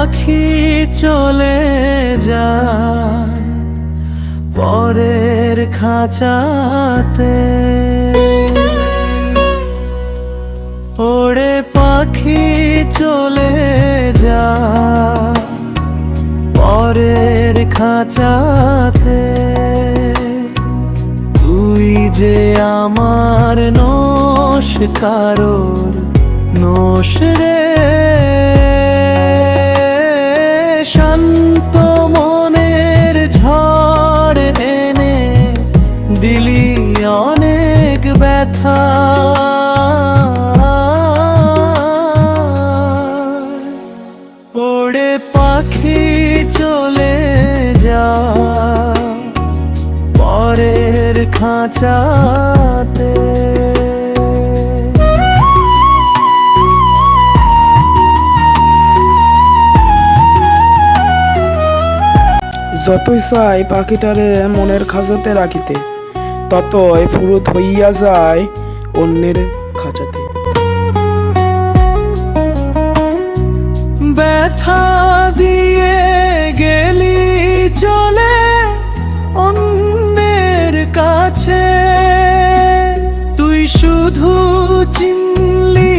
পাখি চলে যায় পরের খাঁচাতে। ওড়ে পাখি চলে যায় পরের খাঁচাতে। তুই যে আমার নোষ কারোর নোষ রে, শান্ত মনের ঝড় এনে দিলি অনেক ব্যথা। ওড়ে পাখি চলে যা পরের খাঁচাতে। যতই চাই পাখিটারে মনের খাঁচাতে রাখিতে, ততই ফুরুত হইয়া যায় অন্যের খাঁচাতে। ব্যথা দিয়ে গেলি চলে অন্যের কাছে, তুই শুধু চিনলি